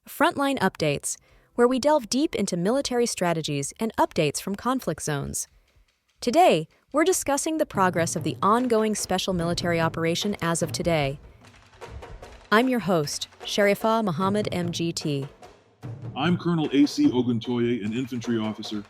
Frontline Updates, where we delve deep into military strategies and updates from conflict zones. Today, we're discussing the progress of the ongoing special military operation as of today. I'm your host, Sharifah Mohammed MGT. I'm Colonel A.C. Oguntoye, an infantry officer.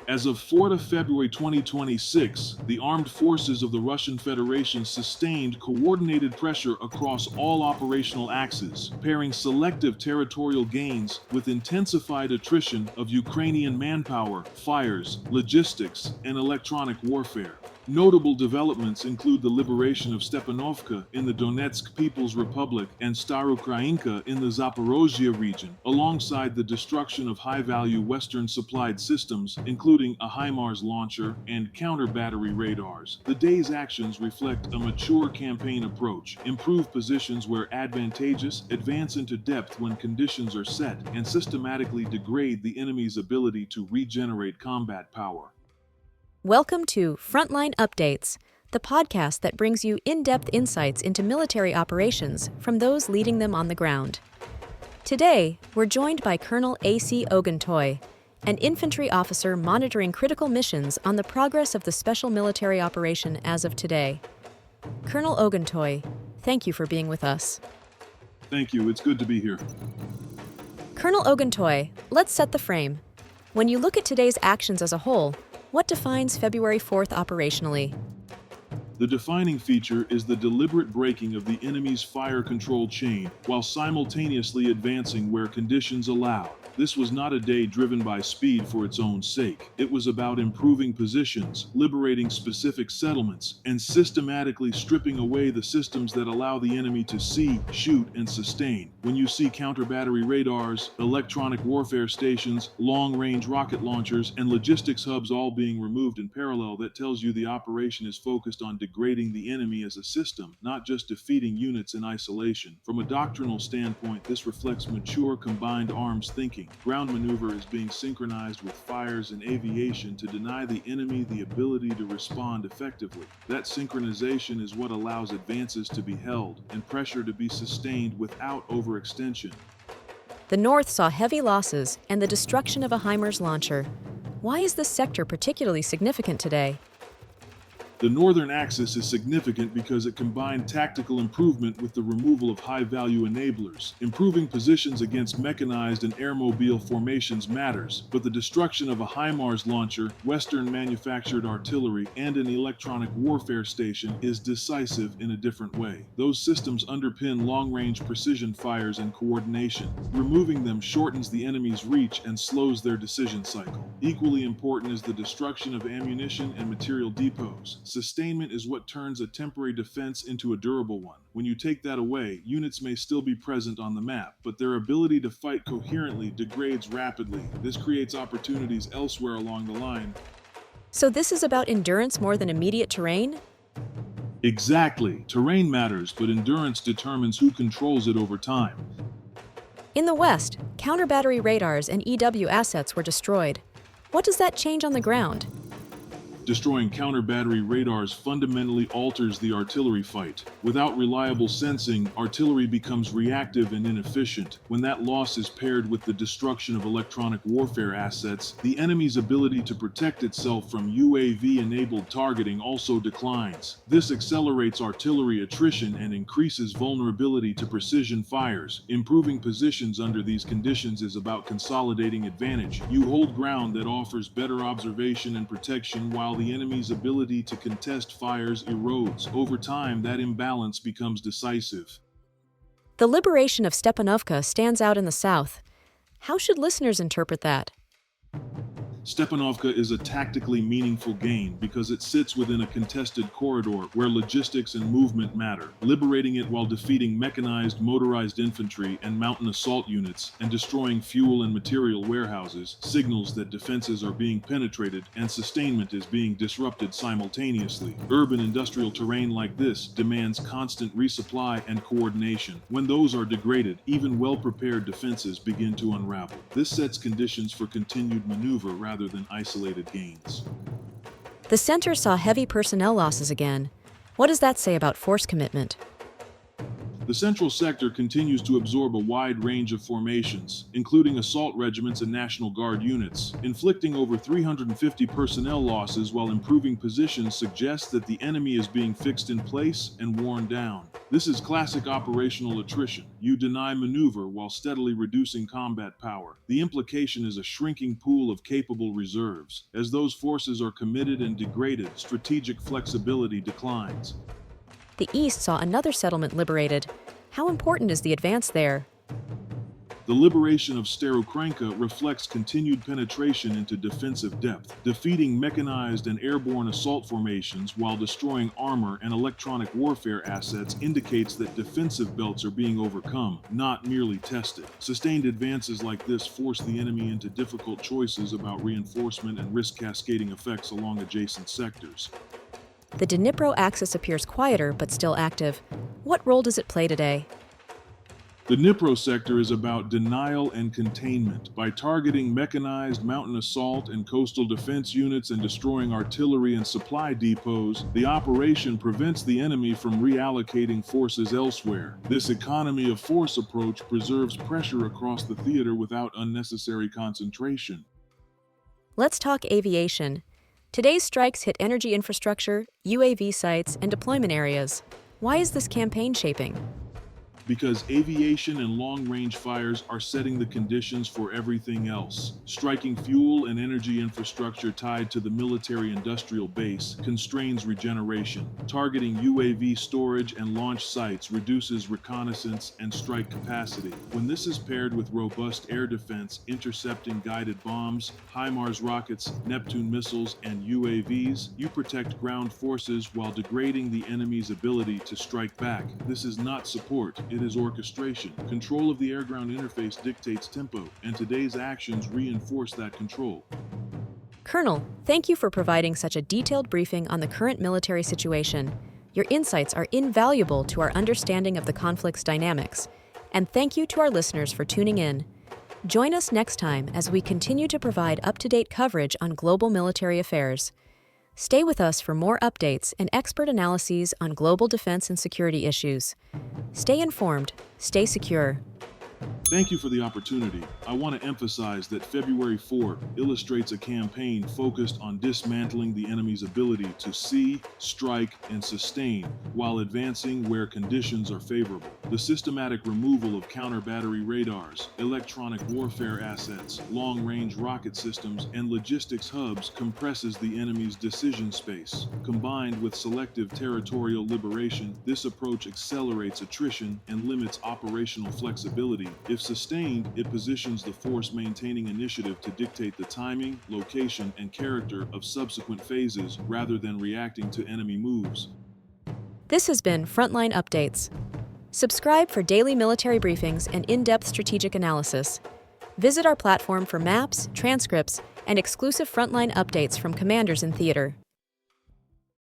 As of 4th February 2026, the armed forces of the Russian Federation sustained coordinated pressure across all operational axes, pairing selective territorial gains with intensified attrition of Ukrainian manpower, fires, logistics, and electronic warfare. Notable developments include the liberation of Stepanovka in the Donetsk People's Republic and Staroukhrayinka in the Zaporozhye region, alongside the destruction of high-value Western-supplied systems, including a HIMARS launcher and counter-battery radars. The day's actions reflect a mature campaign approach: improve positions where advantageous, advance into depth when conditions are set, and systematically degrade the enemy's ability to regenerate combat power. Welcome to Frontline Updates, the podcast that brings you in-depth insights into military operations from those leading them on the ground. Today, we're joined by Colonel A.C. Oguntoye, an infantry officer monitoring critical missions on the progress of the special military operation as of today. Colonel Oguntoye, thank you for being with us. Thank you. It's good to be here. Colonel Oguntoye, let's set the frame. When you look at today's actions as a whole, what defines February 4th operationally? The defining feature is the deliberate breaking of the enemy's fire control chain while simultaneously advancing where conditions allow. This was not a day driven by speed for its own sake. It was about improving positions, liberating specific settlements, and systematically stripping away the systems that allow the enemy to see, shoot, and sustain. When you see counter-battery radars, electronic warfare stations, long-range rocket launchers, and logistics hubs all being removed in parallel, that tells you the operation is focused on degrading the enemy as a system, not just defeating units in isolation. From a doctrinal standpoint, this reflects mature combined arms thinking. Ground maneuver is being synchronized with fires and aviation to deny the enemy the ability to respond effectively. That synchronization is what allows advances to be held and pressure to be sustained without overextension. The North saw heavy losses and the destruction of a HIMARS launcher. Why is this sector particularly significant today? The northern axis is significant because it combined tactical improvement with the removal of high-value enablers. Improving positions against mechanized and airmobile formations matters, but the destruction of a HIMARS launcher, Western-manufactured artillery, and an electronic warfare station is decisive in a different way. Those systems underpin long-range precision fires and coordination. Removing them shortens the enemy's reach and slows their decision cycle. Equally important is the destruction of ammunition and material depots. Sustainment is what turns a temporary defense into a durable one. When you take that away, units may still be present on the map, but their ability to fight coherently degrades rapidly. This creates opportunities elsewhere along the line. So this is about endurance more than immediate terrain? Exactly. Terrain matters, but endurance determines who controls it over time. In the West, counter-battery radars and EW assets were destroyed. What does that change on the ground? Destroying counter-battery radars fundamentally alters the artillery fight. Without reliable sensing, artillery becomes reactive and inefficient. When that loss is paired with the destruction of electronic warfare assets, the enemy's ability to protect itself from UAV-enabled targeting also declines. This accelerates artillery attrition and increases vulnerability to precision fires. Improving positions under these conditions is about consolidating advantage. You hold ground that offers better observation and protection while the enemy's ability to contest fires erodes. Over time, that imbalance becomes decisive. The liberation of Stepanovka stands out in the south. How should listeners interpret that? Stepanovka is a tactically meaningful gain because it sits within a contested corridor where logistics and movement matter. Liberating it while defeating mechanized, motorized infantry and mountain assault units and destroying fuel and material warehouses signals that defenses are being penetrated and sustainment is being disrupted simultaneously. Urban industrial terrain like this demands constant resupply and coordination. When those are degraded, even well-prepared defenses begin to unravel. This sets conditions for continued maneuver rather than isolated gains. The center saw heavy personnel losses again. What does that say about force commitment? The central sector continues to absorb a wide range of formations, including assault regiments and National Guard units. Inflicting over 350 personnel losses while improving positions suggests that the enemy is being fixed in place and worn down. This is classic operational attrition. You deny maneuver while steadily reducing combat power. The implication is a shrinking pool of capable reserves. As those forces are committed and degraded, strategic flexibility declines. The East saw another settlement liberated. How important is the advance there? The liberation of Starokranka reflects continued penetration into defensive depth, defeating mechanized and airborne assault formations while destroying armor and electronic warfare assets indicates that defensive belts are being overcome, not merely tested. Sustained advances like this force the enemy into difficult choices about reinforcement and risk cascading effects along adjacent sectors. The Dnipro axis appears quieter but still active. What role does it play today? The Dnipro sector is about denial and containment. By targeting mechanized mountain assault and coastal defense units and destroying artillery and supply depots, the operation prevents the enemy from reallocating forces elsewhere. This economy of force approach preserves pressure across the theater without unnecessary concentration. Let's talk aviation. Today's strikes hit energy infrastructure, UAV sites, and deployment areas. Why is this campaign shaping? Because aviation and long-range fires are setting the conditions for everything else. Striking fuel and energy infrastructure tied to the military-industrial base constrains regeneration. Targeting UAV storage and launch sites reduces reconnaissance and strike capacity. When this is paired with robust air defense, intercepting guided bombs, HIMARS rockets, Neptune missiles, and UAVs, you protect ground forces while degrading the enemy's ability to strike back. This is not support. It is orchestration. Control of the air-ground interface dictates tempo, and today's actions reinforce that control. Colonel, thank you for providing such a detailed briefing on the current military situation. Your insights are invaluable to our understanding of the conflict's dynamics. And thank you to our listeners for tuning in. Join us next time as we continue to provide up-to-date coverage on global military affairs. Stay with us for more updates and expert analyses on global defense and security issues. Stay informed, stay secure. Thank you for the opportunity. I want to emphasize that February 4 illustrates a campaign focused on dismantling the enemy's ability to see, strike, and sustain while advancing where conditions are favorable. The systematic removal of counter-battery radars, electronic warfare assets, long-range rocket systems, and logistics hubs compresses the enemy's decision space. Combined with selective territorial liberation, this approach accelerates attrition and limits operational flexibility. If sustained, it positions the force maintaining initiative to dictate the timing, location, and character of subsequent phases rather than reacting to enemy moves. This has been Frontline Updates. Subscribe for daily military briefings and in-depth strategic analysis. Visit our platform for maps, transcripts, and exclusive frontline updates from commanders in theater.